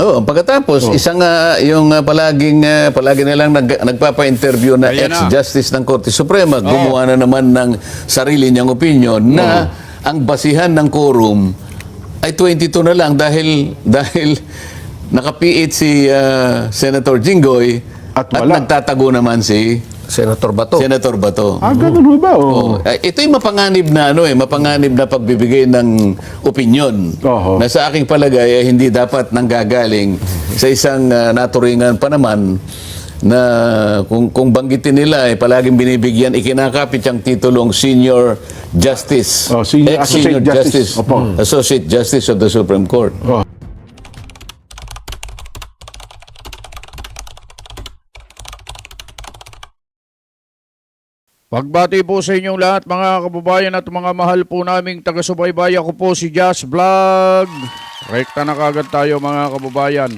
Oo, pagkatapos isang yung palagi nilang nagpapa-interview na Ayan na. ex-justice ng Korte Suprema, gumawa na naman ng sarili niyang opinion na ang basihan ng quorum ay 22 na lang dahil naka-P8 si Senator Jinggoy At at wala. nagtatago naman si Senator Bato. Senator Bato. Ganun ho ba? Ito yung mapanganib na pagbibigay ng opinyon Oho. na sa aking palagay ay hindi dapat nanggagaling sa isang naturingan pa naman na kung banggitin nila palaging binibigyan ikinakapit ang titulong Senior Justice. Associate Justice. Opo. Associate Justice of the Supreme Court. Pagbati po sa inyong lahat mga kababayan at mga mahal po naming taga-subaybay. Ako po si Jazz Vlog. Rekta na kagad tayo mga kababayan.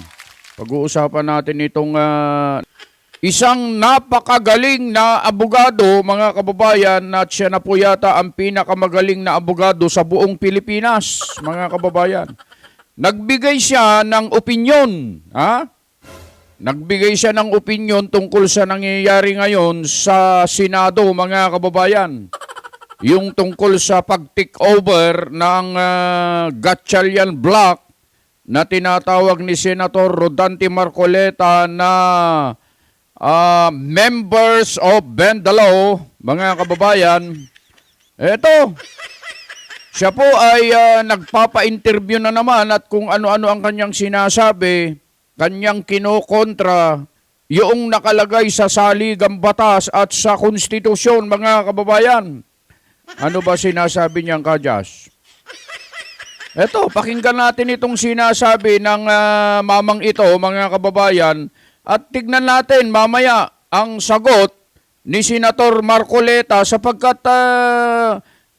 Pag-uusapan natin itong isang napakagaling na abogado mga kababayan at siya na po yata ang pinakamagaling na abogado sa buong Pilipinas mga kababayan. Nagbigay siya ng opinyon, Nagbigay siya ng opinyon tungkol sa nangyayari ngayon sa Senado, mga kababayan. Yung tungkol sa pag-take over ng Gatchalian Block na tinatawag ni Senator Rodante Marcoleta na members of Bend the Law, mga kababayan. Eto, siya po ay nagpapa-interview na naman at kung ano-ano ang kanyang sinasabi, kanyang kinokontra yung nakalagay sa saligang batas at sa konstitusyon, mga kababayan. Ano ba sinasabi niyang Kajas? Eto, pakinggan natin itong sinasabi ng mamang ito, mga kababayan, at tignan natin mamaya ang sagot ni Senator Marcoleta sapagkat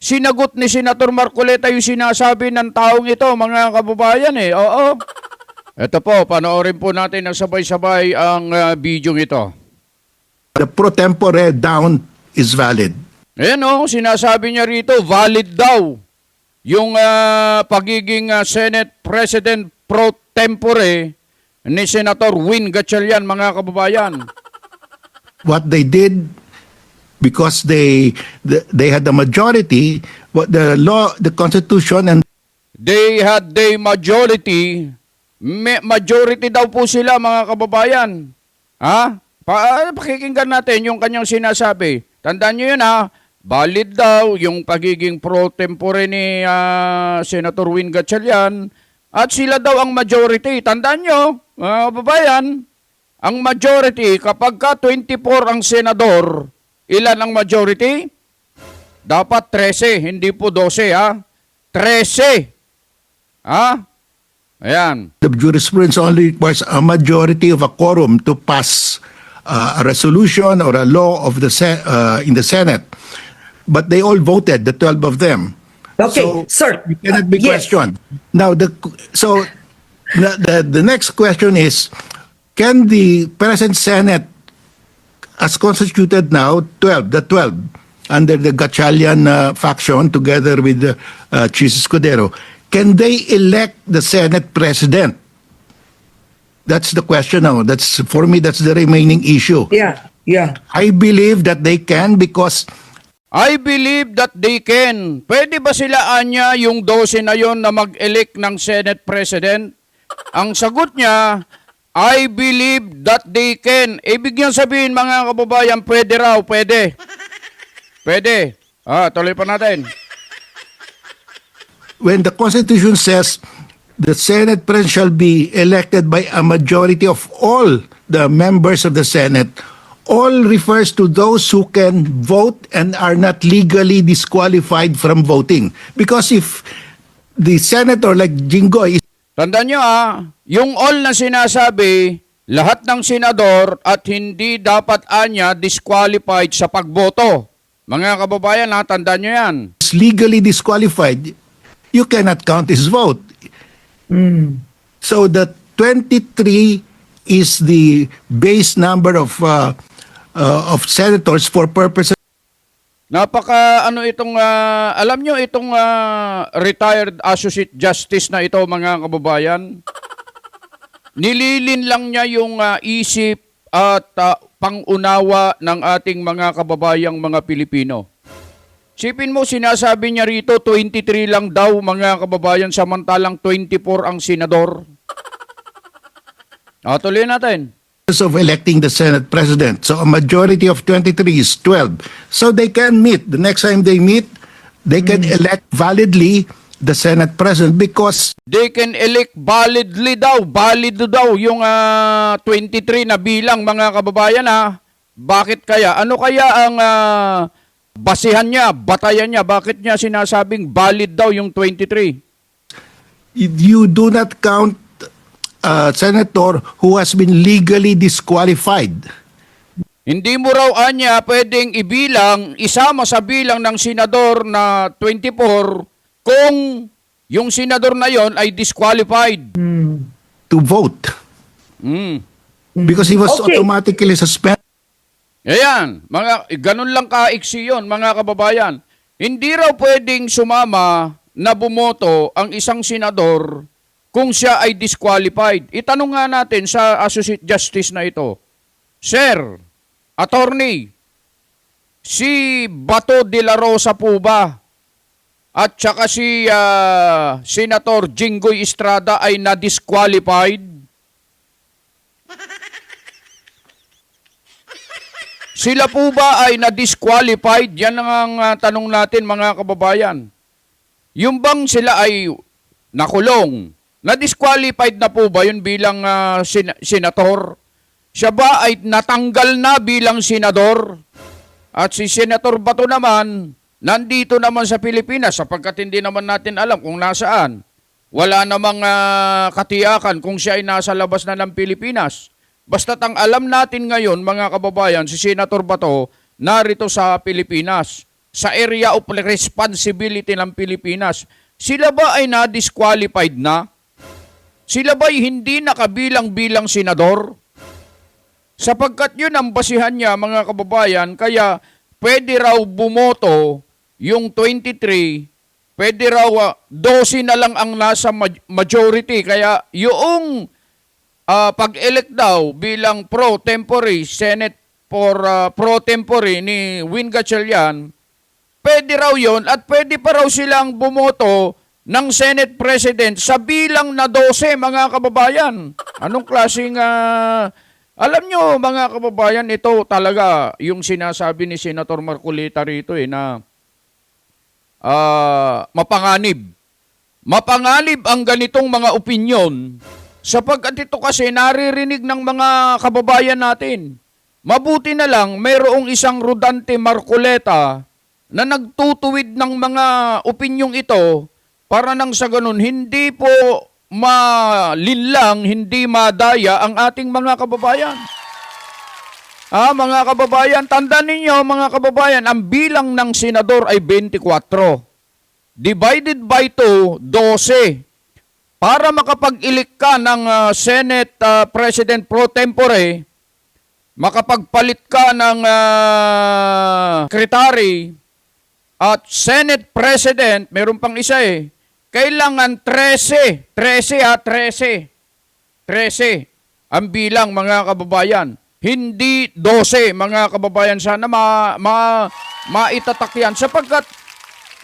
sinagot ni Senator Marcoleta yung sinasabi ng taong ito, mga kababayan Oo. Ito po, panoorin po natin ng sabay-sabay ang video ito. The pro tempore down is valid. Ayan sinasabi niya rito, valid daw yung pagiging Senate President pro tempore ni Senator Win Gatchalian, mga kababayan. What they did, because they had the majority, what the law, the Constitution, and They had the majority. Majority daw po sila, mga kababayan. Pakikinggan natin yung kanyang sinasabi. Tandaan nyo yun valid daw yung pagiging pro tempore ni Senator Win Gatchalian at sila daw ang majority. Tandaan nyo, mga kababayan, ang majority kapag ka 24 ang senador, ilan ang majority? Dapat 13, hindi po 12 13. Ayan. the jurisprudence only requires a majority of a quorum to pass a resolution or a law of in the Senate. But they all voted, the 12 of them. Okay, So, sir. you cannot be Yes. questioned. Now, the next question is, can the present Senate, as constituted now, the 12, under the Gatchalian faction, together with Chis Escudero, can they elect the Senate President? That's the question now. For me, that's the remaining issue. Yeah. I believe that they can because I believe that they can. Pwede ba sila, Anya, yung 12 na yon na mag-elect ng Senate President? Ang sagot niya, I believe that they can. Ibig niyang sabihin, mga kababayan, pwede raw, pwede. Pwede. Tuloy pa natin. when the Constitution says the Senate President shall be elected by a majority of all the members of the Senate, all refers to those who can vote and are not legally disqualified from voting. Because if the senator like Jinggoy is Tandaan nyo yung all na sinasabi, lahat ng senador at hindi dapat Anya disqualified sa pagboto. Mga kababayan, tandaan nyo yan. legally disqualified, you cannot count his vote. So the 23 is the base number of senators for purposes Alam nyo itong retired associate justice na ito, mga kababayan? nililin lang niya yung isip at pangunawa ng ating mga kababayang mga Pilipino. Sipin mo, sinasabi niya rito, 23 lang daw mga kababayan, samantalang 24 ang senador. Tuloy natin. Of electing the Senate President. So a majority of 23 is 12. So they can meet. The next time they meet, they can elect validly the Senate President because They can elect validly daw, valid daw yung 23 na bilang mga kababayan ha. Bakit kaya? Ano kaya ang basihan niya, batayan niya? Bakit niya sinasabing valid daw yung 23? you do not count a senator who has been legally disqualified. Hindi mo raw anya pwedeng ibilang, isama sa bilang ng senador na 24 kung yung senador na yon ay disqualified. To vote because he was Okay. automatically suspended. Ayan, ganun lang kaiksi yun, mga kababayan. Hindi raw pwedeng sumama na bumoto ang isang senador kung siya ay disqualified. Itanong nga natin sa Associate Justice na ito, Sir, Attorney, si Bato de la Rosa po ba at saka si Senator Jinggoy Estrada ay na-disqualified? Sila po ba ay na-disqualified? Yan ang tanong natin mga kababayan. Yung bang sila ay nakulong, na-disqualified na po ba yun bilang senator? Siya ba ay natanggal na bilang senador? At si Senator Bato naman, nandito naman sa Pilipinas sapagkat hindi naman natin alam kung nasaan. Wala namang katiyakan kung siya ay nasa labas na ng Pilipinas. Basta't ang alam natin ngayon, mga kababayan, si Senator Bato narito sa Pilipinas, sa area of responsibility ng Pilipinas. Sila ba ay na-disqualified na? Sila ba ay hindi nakabilang-bilang senador? Sapagkat yun ang basihan niya, mga kababayan, kaya pwede raw bumoto yung 23, pwede raw 12 na lang ang nasa majority. Kaya yung pag-elect daw bilang pro tempore, Senate for pro tempore ni Win Gatchalian, pwede raw yon at pwede pa raw silang bumoto ng Senate President sa bilang na 12, mga kababayan. Anong klaseng alam nyo, mga kababayan, ito talaga yung sinasabi ni Senator Marcolita rito na mapanganib. Mapanganib ang ganitong mga opinyon sapagkat ito kasi naririnig ng mga kababayan natin. Mabuti na lang mayroong isang Rodante Marcoleta na nagtutuwid ng mga opinyong ito para nang sa ganun hindi po malinlang, hindi madaya ang ating mga kababayan. Mga kababayan, tandaan ninyo mga kababayan, ang bilang ng senador ay 24. Divided by 2, 12. Para makapag-elect ka ng Senate President pro tempore, makapagpalit ka ng secretary at Senate President, meron pang isa kailangan 13 ang bilang, mga kababayan. Hindi 12, mga kababayan. Sana maitatak yan. Sapagkat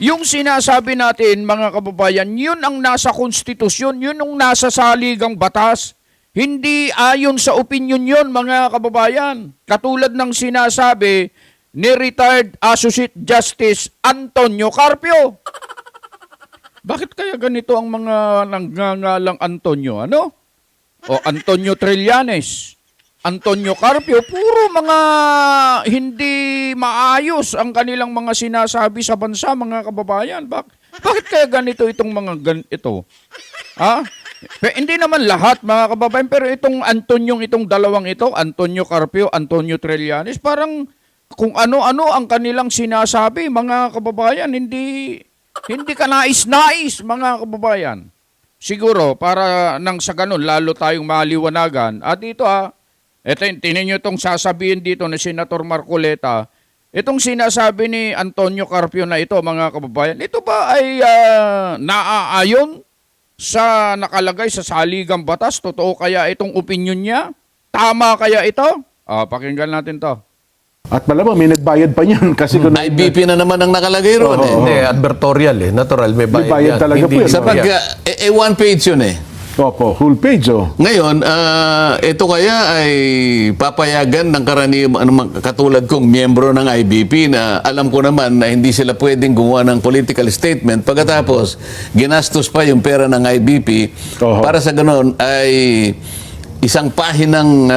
yung sinasabi natin, mga kababayan, yun ang nasa konstitusyon, yun ang nasa saligang batas. Hindi ayon sa opinion yun, mga kababayan. Katulad ng sinasabi ni retired Associate Justice Antonio Carpio. Bakit kaya ganito ang mga nangangalang Antonio, ano? O Antonio Trillanes, Antonio Carpio, puro mga hindi maayos ang kanilang mga sinasabi sa bansa, mga kababayan. Bakit kaya ganito itong mga ito? Hindi naman lahat, mga kababayan, pero itong itong dalawang ito, Antonio Carpio, Antonio Trillanes, parang kung ano-ano ang kanilang sinasabi, mga kababayan, hindi ka nais-nais, mga kababayan. Siguro, para nang sa ganun, lalo tayong maliwanagan. At ito tinan nyo itong sasabihin dito ni Senator Marcoleta, itong sinasabi ni Antonio Carpio na ito, mga kababayan, ito ba ay naaayon sa nakalagay sa saligang batas? Totoo kaya itong opinion niya? Tama kaya ito? Pakinggan natin to. At malamang may nagbayad pa niyan kasi kung IBP na naman ang nakalagay ron eh. Hindi, advertorial eh. Natural, may bayad, bayad yan. talaga po Hindi, yan. Sa pag, one page yun eh. Opo, full page oh. Ngayon, ito kaya ay papayagan ng karaniwang katulad kong miyembro ng IBP na alam ko naman na hindi sila pwedeng gumawa ng political statement pagkatapos ginastos pa yung pera ng IBP Oho. para sa ganon ay isang pahinang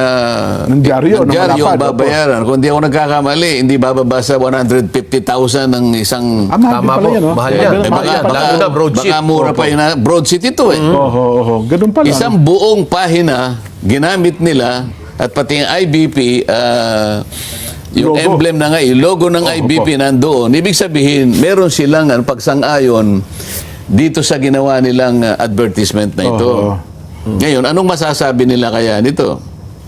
Ng dyaryo, ng dyaryo ang malapad, opo. babayaran. Kung di ako nagkakamali, hindi bababa sa 150,000 ng isang... Mahal din Tama pala po, yan, oh. mahal Eh, yan. Mahal Mahal pala. yan. Lalo na broadsheet. Baka mura pa yun. Broadsheet ito eh. Oho. Ganun pala. Isang buong pahina ginamit nila at pati yung IBP, yung Logo. emblem na nga, yung logo ng IBP nandoon. Ibig sabihin, meron silang pagsang-ayon dito sa ginawa nilang advertisement na ito. Oo. Ngayon, anong masasabi nila kaya nito?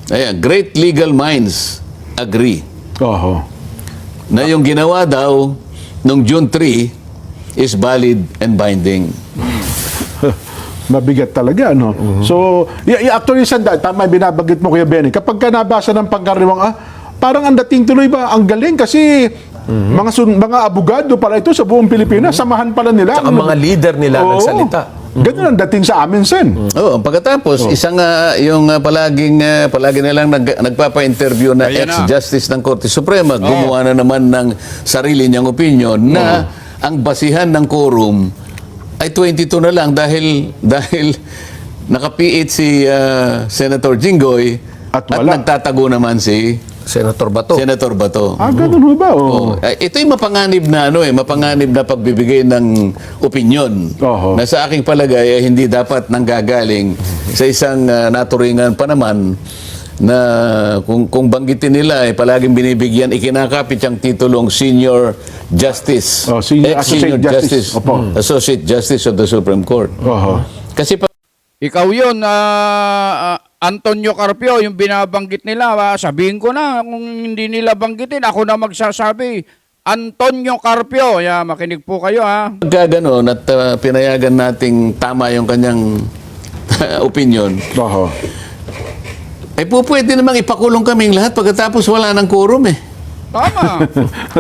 Ayan, great legal minds agree Oho. na yung ginawa daw nung June 3 is valid and binding. Mabigat talaga, no? So, actually, tama binabagit mo, Kuya Benny. Kapag ka nabasa ng pangkaraniwang, parang ang dating tuloy ba, ang galing kasi mga abogado pala ito sa buong Pilipinas, samahan pala nila. Tsaka mga leader nila Oo. nagsalita. Ganun ang dating sa amin, Sen. Oo, pagkatapos isang yung palagi nilang nagpapa-interview na Ayan na. ex-justice ng Korte Suprema, gumawa na naman ng sarili niyang opinion na ang basihan ng quorum ay 22 na lang dahil nakapiit si Senator Jinggoy At at wala. nagtatago naman si Senator Bato. Senator Bato. Ganun ho ba? Oh, ito yung mapanganib na mapanganib na pagbibigay ng opinion Oho. na sa aking palagay ay hindi dapat nanggagaling sa isang naturingan pa naman na kung banggitin nila ay palaging binibigyan ikinakapit yung titulong Senior Justice. Associate Justice. Opo. Associate Justice of the Supreme Court. Oho. Kasi Ikaw yun, Antonio Carpio, yung binabanggit nila, sabihin ko na, kung hindi nila banggitin, ako na magsasabi. Antonio Carpio, makinig po kayo ha. pagka ganon at pinayagan nating tama yung kanyang opinion, Oho. ay pwede namang ipakulong kaming lahat pagkatapos wala ng quorum eh. Tama.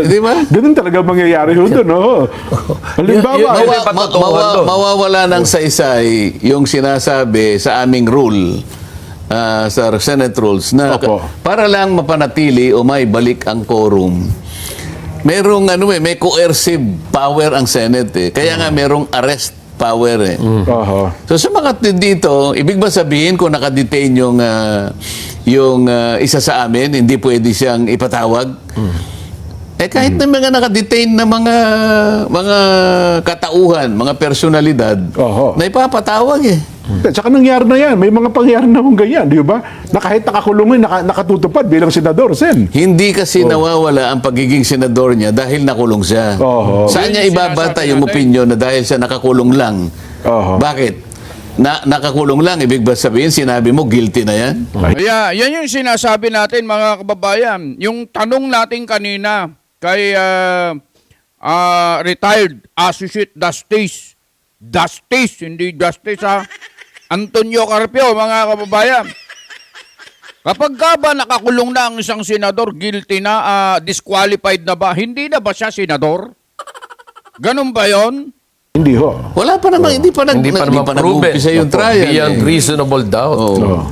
Di ba? Ganun talaga mangyayari ho doon, oh. Halimbawa, Yun ay patutunguhan doon. Mawawala ng saysay yung sinasabi sa aming rule sa Senate rules na Opo. para lang mapanatili o may balik ang quorum. Merong may coercive power ang Senate eh. Kaya nga merong arrest power eh. Oho. So sa mga dito, ibig ba sabihin kung nakadetain yung isa sa amin, hindi pwede siyang ipatawag? Kahit na mga nakadetain na mga katauhan, mga personalidad, Oho. na ipapatawag eh. Tsaka nangyari na yan. May mga pangyari na kung ganyan, di ba? Na kahit nakakulong nakatutupad bilang senador, Sen. Hindi kasi nawawala ang pagiging senador niya dahil nakulong siya. Oho. Saan niya Yun yung ibabata sinasabi yung natin. opinion na dahil siya nakakulong lang? Oho. Bakit? Nakakulong lang, ibig ba sabihin, sinabi mo, guilty na yan? Kaya yan yung sinasabi natin mga kababayan. Yung tanong natin kanina kay retired Associate Justice, hindi Justice ha, Antonio Carpio, mga kababayan. Kapag ka ba nakakulong na ang isang senador, guilty na, disqualified na ba, hindi na ba siya senador? Ganun ba yon? Hindi ho. Wala pa naman, hindi pa Hindi pa naman proven. nag-umpisa yung trial. Beyond eh. reasonable doubt. Oo.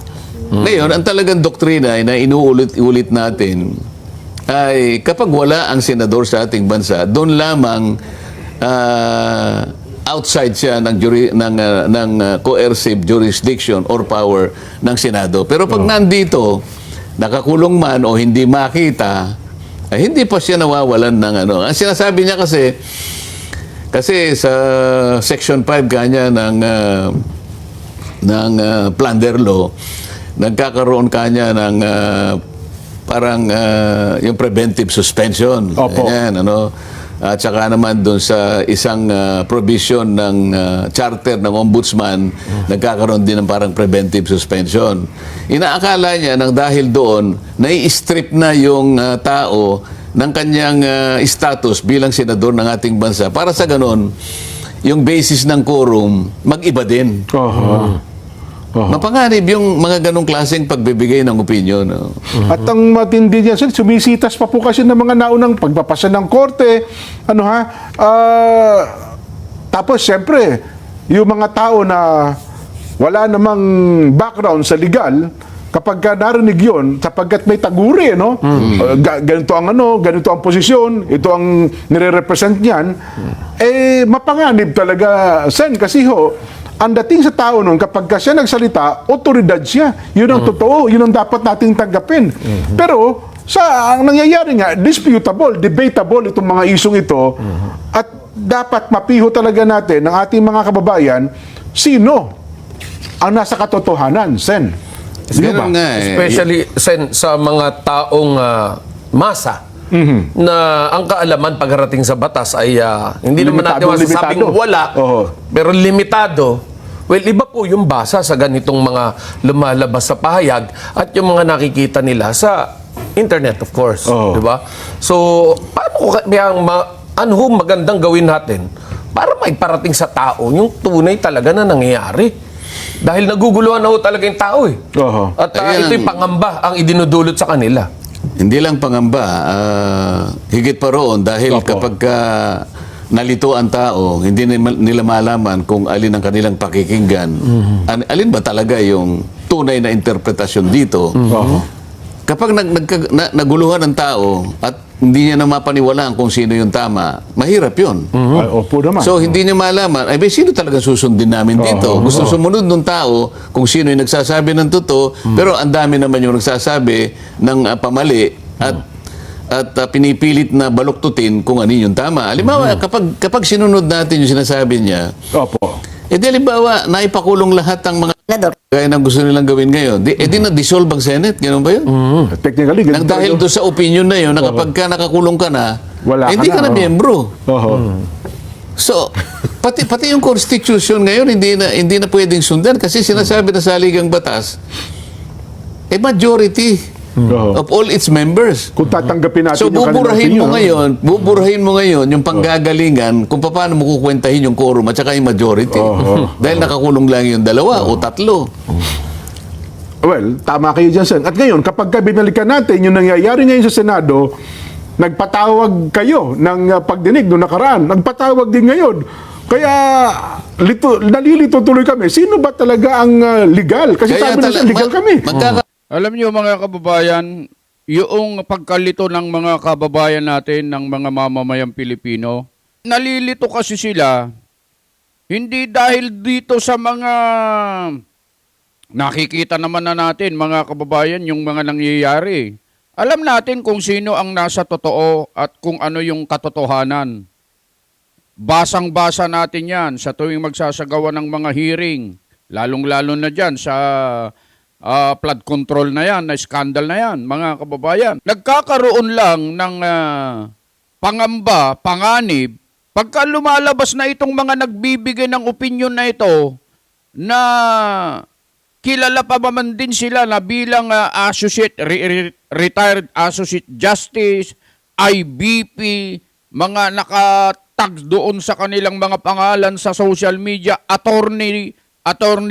Ngayon, ang talagang doktrina na inuulit-ulit natin ay kapag wala ang senador sa ating bansa, doon lamang outside siya ng coercive jurisdiction or power ng Senado. Pero pag nandito, nakakulong man o hindi makita, ay hindi pa siya nawawalan ng Ang sinasabi niya kasi sa Section 5 kanya ng plunder law, nagkakaroon kanya ng parang yung preventive suspension. Opo. Ganyan, At saka naman doon sa isang provision ng charter ng ombudsman, nagkakaroon din ng parang preventive suspension. Inaakala niya nang dahil doon, nai-strip na yung tao ng kanyang status bilang senador ng ating bansa. Para sa ganon, yung basis ng quorum mag-iba din. Mapanganib yung mga ganong klaseng pagbibigay ng opinion. No? At ang matindi niyan, sir, sumisitas pa po kasi ng mga naunang pagpapasa ng korte. Tapos, siyempre, yung mga tao na wala namang background sa legal, kapag ka narinig yun, sapagkat may taguri, no? Ganito ang ganito ang posisyon, ito ang nire-represent niyan, mapanganib talaga, Sen, kasi ang dating sa tao nun, kapag ka siya nagsalita, otoridad siya. Yun ang totoo, yun ang dapat nating tanggapin. Pero, ang nangyayari nga, disputable, debatable itong mga isyong ito, at dapat mapiho talaga natin ng ating mga kababayan, sino ang nasa katotohanan, Sen? Di ba? Ganun nga eh. Especially Sen, sa mga taong masa na ang kaalaman pagdating sa batas ay hindi naman natin masasabing limitado. wala, Oo. pero limitado. Well, iba po yung basa sa ganitong mga lumalabas sa pahayag at yung mga nakikita nila sa internet, of course. Oo. Di ba? So, paano ano magandang gawin natin para maiparating sa tao yung tunay talaga na nangyayari? Dahil naguguluhan na ho talaga yung tao eh. Oo. At Ayan. ito'y pangamba ang idinudulot sa kanila. Hindi lang pangamba, higit pa roon dahil Opo. kapag nalito ang tao, hindi nila malaman kung alin ang kanilang pakikinggan. Alin ba talaga yung tunay na interpretasyon dito? Kapag naguluhan ang tao at hindi niya na mapaniwalaan kung sino yung tama, mahirap yun. Ay, opo naman. So, hindi niya malaman, ay, sino talaga susundin namin dito? Gusto sumunod ng tao kung sino yung nagsasabi ng totoo, pero ang dami naman yung nagsasabi ng pamali at pinipilit na baluktutin kung ano yung tama. Halimbawa, kapag sinunod natin yung sinasabi niya, Opo. di halimbawa, naipakulong lahat ang mga gaya ng gusto nilang gawin ngayon. Di na-dissolve ang Senate. Ganun ba yun? Technically, Nang dahil doon sa opinion na yun, na kapag ka nakakulong ka na, Wala ka hindi ka na, na miyembro. Oho. So, pati yung constitution ngayon hindi na pwedeng sundan kasi sinasabi na sa saligang batas majority Oho. of all its members. Kung tatanggapin natin So yung kanilang buburahin mo ngayon yung panggagalingan kung paano mo kukwentahin yung quorum at saka yung majority. Dahil nakakulong lang yung dalawa o tatlo. Well, tama kayo dyan, Sen. At ngayon, kapag binalikan natin yung nangyayari ngayon sa Senado, nagpatawag kayo ng pagdinig noong nakaraan. Nagpatawag din ngayon. Kaya nalilito tuloy kami. Sino ba talaga ang legal? Kasi sabi na siya, legal kami. Alam niyo mga kababayan, yung pagkalito ng mga kababayan natin, ng mga mamamayang Pilipino, nalilito kasi sila, hindi dahil dito sa mga nakikita naman na natin, mga kababayan, yung mga nangyayari. Alam natin kung sino ang nasa totoo at kung ano yung katotohanan. Basang-basa natin yan sa tuwing magsasagawa ng mga hearing, lalong-lalo na dyan sa flood control na yan, na scandal na yan, mga kababayan. Nagkakaroon lang ng pangamba, panganib, pagka lumalabas na itong mga nagbibigay ng opinion na ito, na kilala pa ba man din sila na bilang retired associate justice, IBP, mga nakatag doon sa kanilang mga pangalan sa social media, attorney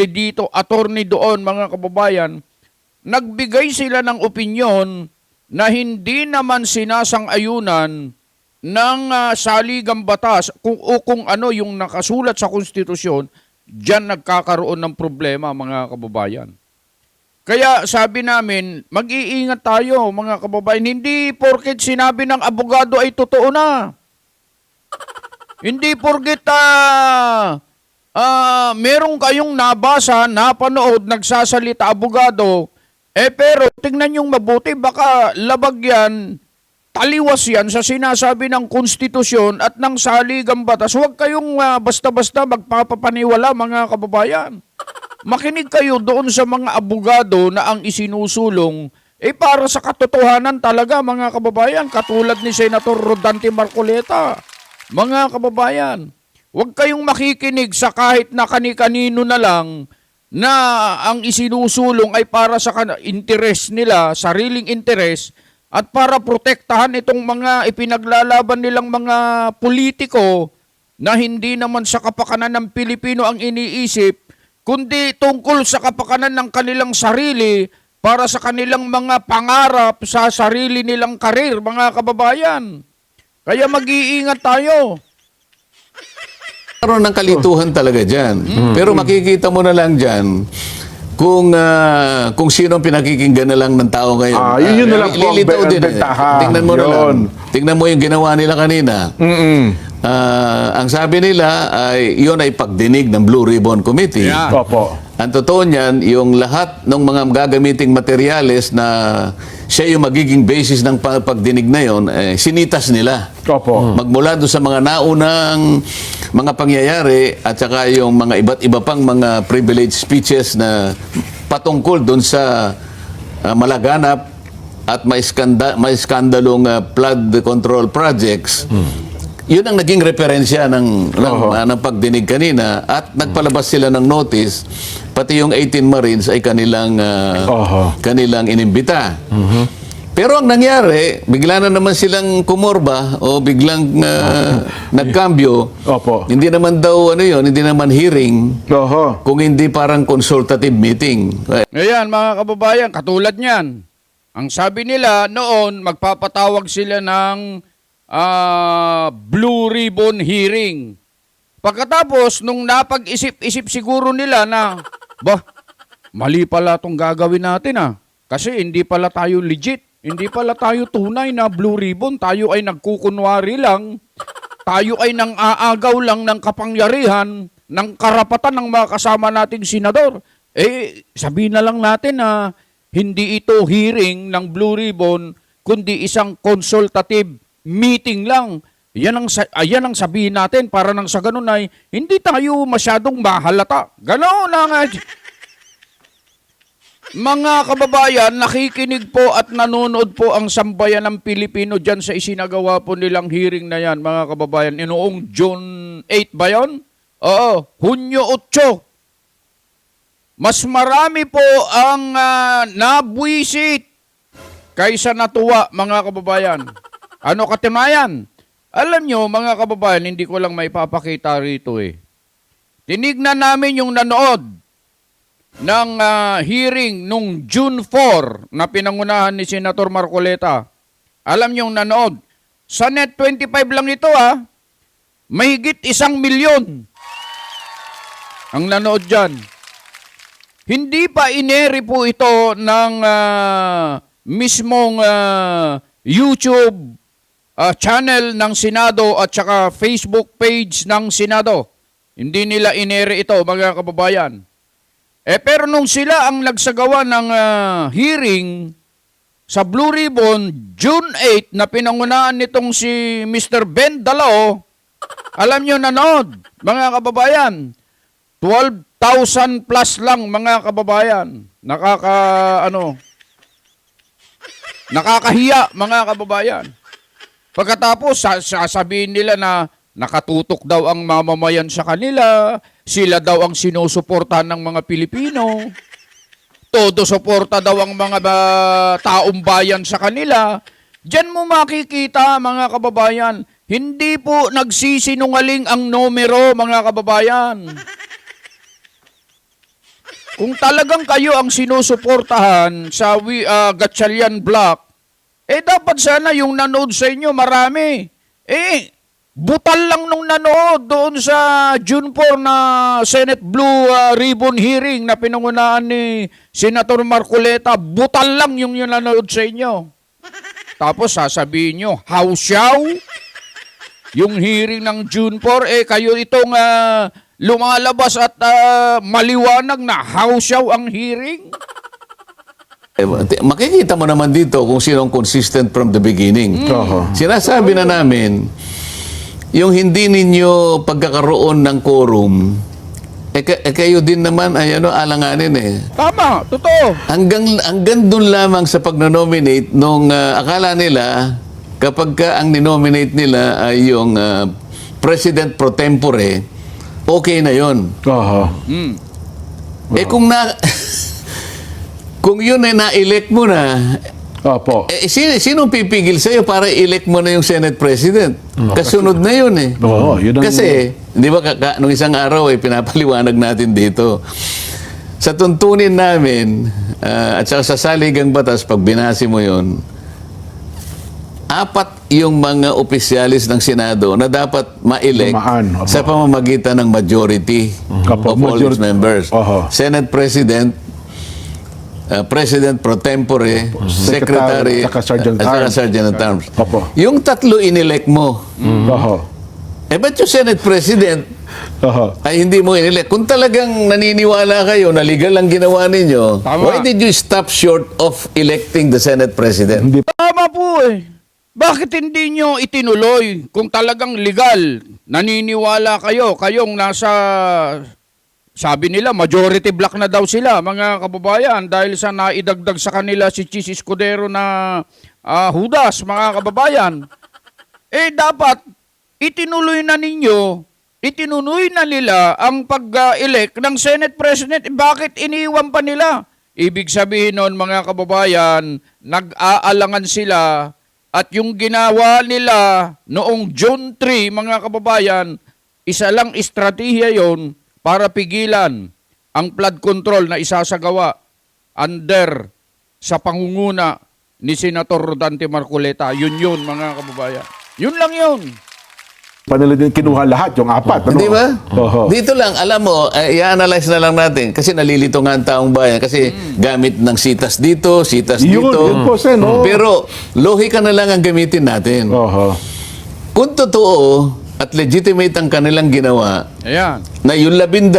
dito, attorney doon, mga kababayan, nagbigay sila ng opinyon na hindi naman sinasang-ayunan ng saligang batas kung ano yung nakasulat sa konstitusyon. Diyan nagkakaroon ng problema, mga kababayan. Kaya sabi namin, mag-iingat tayo, mga kababayan. Hindi porket sinabi ng abogado ay totoo na. Hindi porket meron kayong nabasa, napanood, nagsasalita abogado, pero tingnan yung mabuti, baka labag yan, taliwas yan sa sinasabi ng konstitusyon at ng saligang batas. Huwag kayong basta-basta magpapapaniwala, mga kababayan. Makinig kayo doon sa mga abogado na ang isinusulong para sa katotohanan talaga, mga kababayan, katulad ni Senator Rodante Marcoleta. Mga kababayan, huwag kayong makikinig sa kahit na kani-kanino na lang na ang isinusulong ay para sa interest nila, sariling interest, at para protektahan itong mga ipinaglalaban nilang mga politiko na hindi naman sa kapakanan ng Pilipino ang iniisip, kundi tungkol sa kapakanan ng kanilang sarili para sa kanilang mga pangarap sa sarili nilang karir, mga kababayan. Kaya mag-iingat tayo. Karoon ng kalituhan talaga dyan. Pero makikita mo na lang dyan kung sino ang pinakikinggan na lang ng tao ngayon. Yun na lang po ang lilitaw din. bentaha. Tingnan mo na Yun. lang. Tingnan mo yung ginawa nila kanina. Ang sabi nila ay yun ay pagdinig ng Blue Ribbon Committee. Yeah. Opo. Ang totoo niyan, yung lahat ng mga gagamiting materyales na siya yung magiging basis ng pagdinig na yon, sinitas nila. Opo. Magmula doon sa mga naunang mga pangyayari at saka yung mga iba't iba pang mga privileged speeches na patungkol doon sa malaganap at may skandalong flood control projects. Yun ang naging referensya ng pagdinig kanina at nagpalabas sila ng notice pati yung 18 Marines ay kanilang inimbita. Pero ang nangyari, bigla na naman silang kumorba o biglang nagkambyo. Opo. Hindi naman daw hindi naman hearing Oho. kung hindi parang consultative meeting. Ngayon, mga kababayan, katulad niyan. Ang sabi nila noon, magpapatawag sila ng Blue Ribbon hearing. Pagkatapos, nung napag-isip-isip siguro nila na, mali pala itong gagawin natin Kasi hindi pala tayo legit. Hindi pala tayo tunay na Blue Ribbon. Tayo ay nagkukunwari lang. Tayo ay nang-aagaw lang ng kapangyarihan, ng karapatan ng mga kasama nating senador. Sabihin na lang natin na hindi ito hearing ng Blue Ribbon, kundi isang consultative meeting lang. Yan ang sabihin natin para nang sa ganun ay hindi tayo masyadong mahalata. Ganon lang. Mga kababayan, nakikinig po at nanonood po ang sambayan ng Pilipino dyan sa isinagawa po nilang hearing na yan, mga kababayan. Noong June 8 ba yun? Oo, Hunyo 8. Mas marami po ang nabwisit kaysa natuwa, mga kababayan. Ano katimayan? Alam nyo, mga kababayan, hindi ko lang may papakita rito Tinignan namin yung nanood ng hearing nung June 4 na pinangunahan ni Senator Marcoleta. Alam nyo yung nanood. Sa Net 25 lang ito mahigit 1 milyon ang nanood dyan. Hindi pa ineri po ito ng mismong YouTube channel ng Senado at saka Facebook page ng Senado. Hindi nila inere ito, mga kababayan. Pero nung sila ang nagsagawa ng hearing sa Blue Ribbon, June 8, na pinangunahan nitong si Mr. Ben Dalao, alam nyo nanood, mga kababayan, 12,000 plus lang, mga kababayan. Nakakahiya, mga kababayan. Pagkatapos, sasabihin nila na nakatutok daw ang mamamayan sa kanila, sila daw ang sinusuportahan ng mga Pilipino, todo suporta daw ang mga taong bayan sa kanila. Diyan mo makikita, mga kababayan, hindi po nagsisinungaling ang numero, mga kababayan. Kung talagang kayo ang sinusuportahan sa Gatchalian Block, dapat sana yung nanood sa inyo marami. Butal lang nung nanood doon sa June 4 na Senate Blue Ribbon hearing na pinangunahan ni Senator Marcoleta. Butal lang yung nanood sa inyo. Tapos sasabihin nyo, hausyaw? Yung hearing ng June 4, kayo itong lumalabas at maliwanag na hausyaw ang hearing? Makikita mo naman dito kung sino ang consistent from the beginning. Sinasabi na namin, yung hindi ninyo pagkakaroon ng quorum, kayo din naman ay alanganin Tama, totoo. Hanggang doon lamang sa pagnonominate nung akala nila kapag ang ninominate nila ay yung President pro tempore, okay na yon. Kung yun ay na-elect mo na, Opo. Sinong pipigil sa'yo para i-elect mo na yung Senate President? Kasunod na yun eh. Oo, yun ang- Kasi, di ba, nung isang araw ay pinapaliwanag natin dito. Sa tuntunin namin, at saka sa saligang batas, pag binasi mo yun, 4 yung mga opisyalis ng Senado na dapat ma-elect Dumaan, opo. sa pamamagitan ng majority Opo, of all its majority. members. Oho. Senate President, President pro tempore, Secretary, Secretary, saka Sergeant at saka Arms. Sergeant at Arms. Opo. Yung 3 inelect mo, Oho. ba't yung Senate President Oho. ay hindi mo inelect? Kung talagang naniniwala kayo na legal ang ginawa ninyo, Tama. why did you stop short of electing the Senate President? Hindi Tama po eh. Bakit hindi nyo itinuloy kung talagang legal? Naniniwala kayo, kayong nasa, sabi nila, majority block na daw sila, mga kababayan, dahil sa naidagdag sa kanila si Chis Escudero na Judas, mga kababayan. Dapat, itinuloy na nila ang pag-elect ng Senate President. Bakit iniwan pa nila? Ibig sabihin nun, mga kababayan, nag-aalangan sila. At yung ginawa nila noong June 3, mga kababayan, isa lang estratehiya yon para pigilan ang flood control na isasagawa under sa pangunguna ni Senator Rodante Marcoleta. Yun, mga kababayan. Yun lang yun. panila din kinuha lahat, yung 4. Ano? Di ba? Oho. Dito lang, alam mo, i-analyze na lang natin kasi nalilito nga ang taong bayan kasi gamit ng sitas dito, sitas Yun, dito. yun po, Sen. Oo. Pero lohika na lang ang gamitin natin. Oho. Kung totoo at legitimate ang kanilang ginawa, Ayan. na yung 12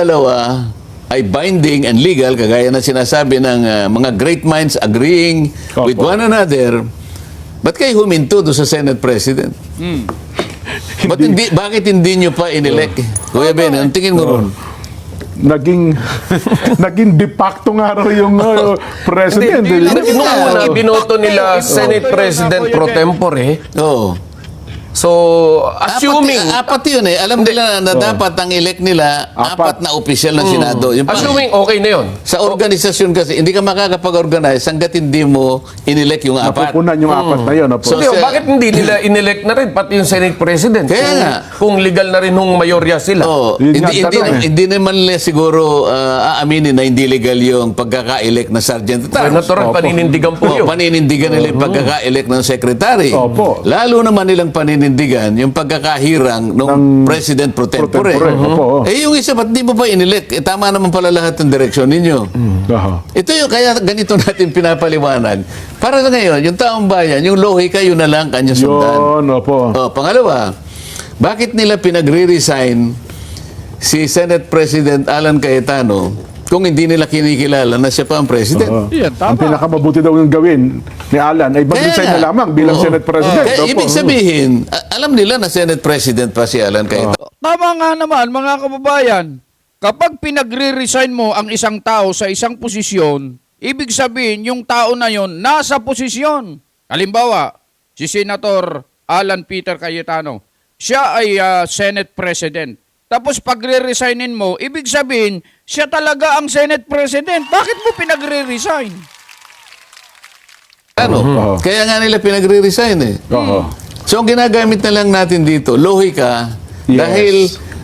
ay binding and legal, kagaya na sinasabi ng mga great minds agreeing Opo. with one another, ba't kayo huminto doon sa Senate President? Bakit hindi nyo pa inelect? Kuya Ben, ang tingin mo ron? Naging de facto nga raw yung president. Hindi, eh. nung una, binoto nila Senate President pro tempore. Oo. So, assuming... Apat yun eh. Alam nila na dapat ang elect nila, 4 na opisyal ng Senado. Yung Assuming okay na yun. sa organisasyon kasi, hindi ka makakapag-organize hanggat hindi mo inelect yung 4. Napupunan yung 4 na yun. Opo. So, Hindi, bakit hindi nila inelect na rin pati yung Senate President? Kaya nga. Kung legal na rin hong mayorya sila. Oh, Yun nga, tanong eh. hindi naman nila siguro aaminin na hindi legal yung pagkaka-elect na sergeant at arms. Natural, paninindigan po yun. Paninindigan nila yung pagkaka-elect ng secretary. Opo. Lalo naman nilang paninindigan yung pagkakahirang ng President pro tempore. tempore, opo. Yung isa, ba't di mo pa inelect? Tama naman pala lahat ng direksyon ninyo. Oho. Ito yung, kaya ganito natin pinapaliwanag. Para sa ngayon, yung taong bayan, yung lohika, yun na lang kanya sundan. Yun, opo. Pangalawa, bakit nila pinagre-resign si Senate President Alan Cayetano kung hindi nila kinikilala na siya pa ang president? Oo. Yan, tama. Ang pinakamabuti daw yung gawin ni Alan ay mag-resign Kaya na nga. lamang bilang Oo. Senate President. Kaya Opo. ibig sabihin, alam nila na Senate President pa si Alan Cayetano. Tama nga naman, mga kababayan. Kapag pinagre-resign mo ang isang tao sa isang posisyon, ibig sabihin yung tao na yon nasa posisyon. Halimbawa, si Senator Alan Peter Cayetano, siya ay Senate President. Tapos pagre-resignin mo, ibig sabihin, siya talaga ang Senate President. Bakit mo pinagre-resign? Oo. Kaya nga nila pinagre-resign eh. Oho. So ang ginagamit na lang natin dito, lohika, Yes. dahil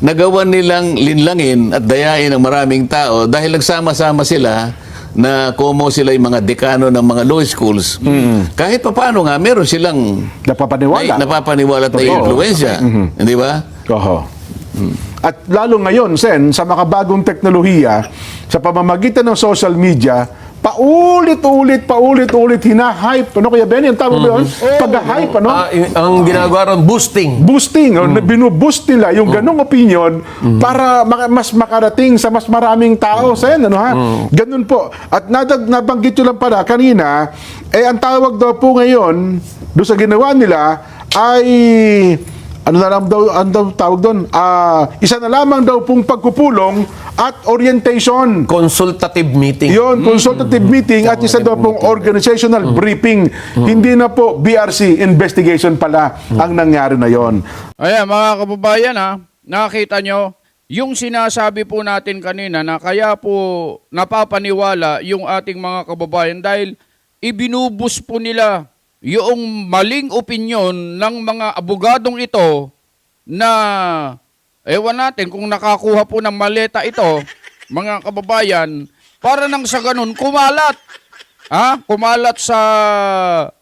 nagawa nilang linlangin at dayain ng maraming tao, dahil nagsama-sama sila na como sila yung mga dekano ng mga law schools, kahit pa paano nga, meron silang Napapaniwala. napapaniwala at Totoo. influensya. Hindi ba? Oho. At lalo ngayon, Sen, sa makabagong teknolohiya, sa pamamagitan ng social media, paulit-ulit, hina-hype. Ano kaya, Benny? Ang tawag mo yun? Pag-hype, ano? Ang ginagawa ron, boosting. Boosting, binuboost nila yung ganong opinion para mas makarating sa mas maraming tao, Sen, ano ha? Ganun po. At nabanggit nyo lang pala kanina, ang tawag daw po ngayon, doon sa ginawa nila, ay ano daw tawag doon? Isa na lamang daw pong pagpupulong at orientation. Consultative meeting. Yon, consultative meeting at isa daw pong organizational briefing. Hindi na po BRC investigation pala ang nangyari na yon. Ayan, mga kababayan nakita nyo, yung sinasabi po natin kanina na kaya po napapaniwala yung ating mga kababayan dahil ibinubus po nila yung maling opinyon ng mga abogadong ito na ewan natin kung nakakuha po ng maleta ito, mga kababayan, para nang sa ganun kumalat. Kumalat sa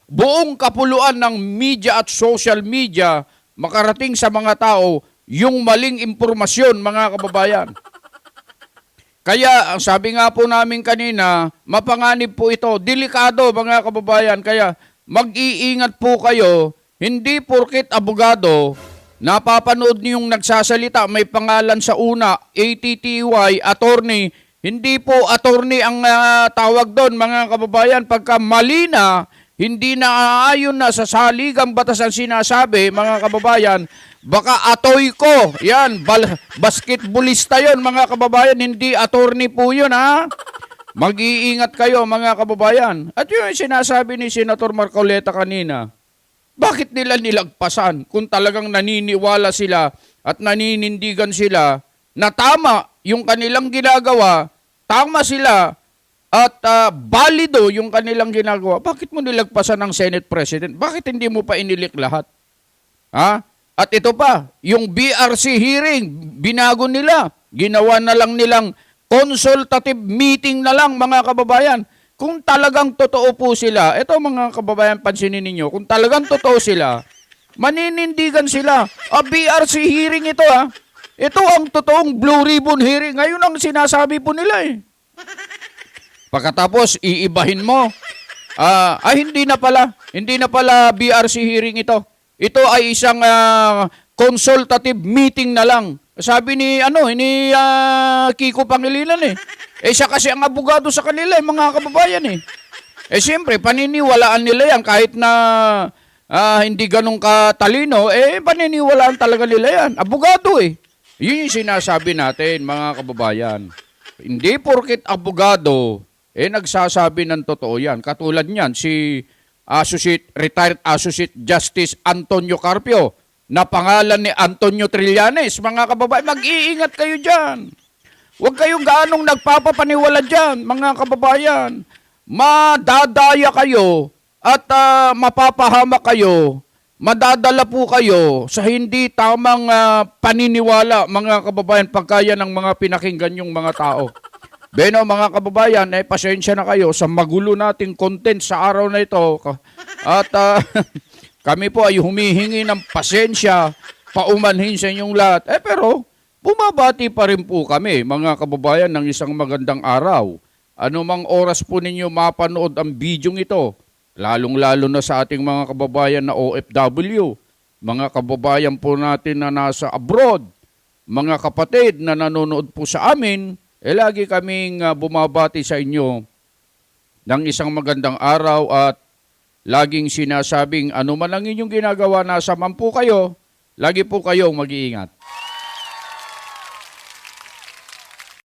buong kapuluan ng media at social media, makarating sa mga tao yung maling impormasyon, mga kababayan. Kaya, ang sabi nga po namin kanina, mapanganib po ito. Delikado, mga kababayan. Kaya, mag-iingat po kayo. Hindi porket abogado, napapanood niyo yung nagsasalita, may pangalan sa una, ATTY, attorney. Hindi po attorney ang tawag doon, mga kababayan. Pagka mali na, hindi na aayon na sa saligang batas ang sinasabi, mga kababayan, baka atoy ko. Yan, basketballista yon, mga kababayan, hindi attorney po yun, ha? Mag-iingat kayo, mga kababayan. At yun yung sinasabi ni Senator Marcoleta kanina. Bakit nila nilagpasan kung talagang naniniwala sila at naninindigan sila na tama yung kanilang ginagawa, tama sila, at balido yung kanilang ginagawa? Bakit mo nilagpasan ng Senate President? Bakit hindi mo pa inilik lahat? At ito pa, yung BRC hearing, binago nila. Ginawa na lang nilang consultative meeting na lang, mga kababayan. Kung talagang totoo po sila, ito mga kababayan, pansinin ninyo, kung talagang totoo sila, maninindigan sila. BRC hearing ito, Ito ang totoong Blue Ribbon hearing. Ngayon ang sinasabi po nila, Pagkatapos, iibahin mo. Hindi na pala BRC hearing ito. Ito ay isang consultative meeting na lang. Sabi ni Kiko Pangilinan siya kasi ang abogado sa kanila, mga kababayan siyempre, paniniwalaan nila yan kahit na hindi ganun katalino, paniniwalaan talaga nila yan. Abogado Yun yung sinasabi natin, mga kababayan. Hindi porket abogado, nagsasabi ng totoo yan. Katulad niyan, si Retired Associate Justice Antonio Carpio, na pangalan ni Antonio Trillanes. Mga kababayan, mag-iingat kayo dyan. Huwag kayong gaanong nagpapapaniwala dyan, mga kababayan. Madadaya kayo at mapapahamak kayo. Madadala po kayo sa hindi tamang paniniwala, mga kababayan, pagkaya ng mga pinakinggan yung mga tao. Beno, mga kababayan, pasensya na kayo sa magulo nating content sa araw na ito. At kami po ay humihingi ng pasensya, paumanhin sa inyong lahat. Pero, bumabati pa rin po kami, mga kababayan, ng isang magandang araw. Anumang oras po ninyo mapanood ang bidyong ito, lalong-lalo na sa ating mga kababayan na OFW, mga kababayan po natin na nasa abroad, mga kapatid na nanonood po sa amin, lagi kaming bumabati sa inyo ng isang magandang araw at laging sinasabing ano man ang inyong ginagawa, nasa man po kayo, lagi po kayong mag-iingat.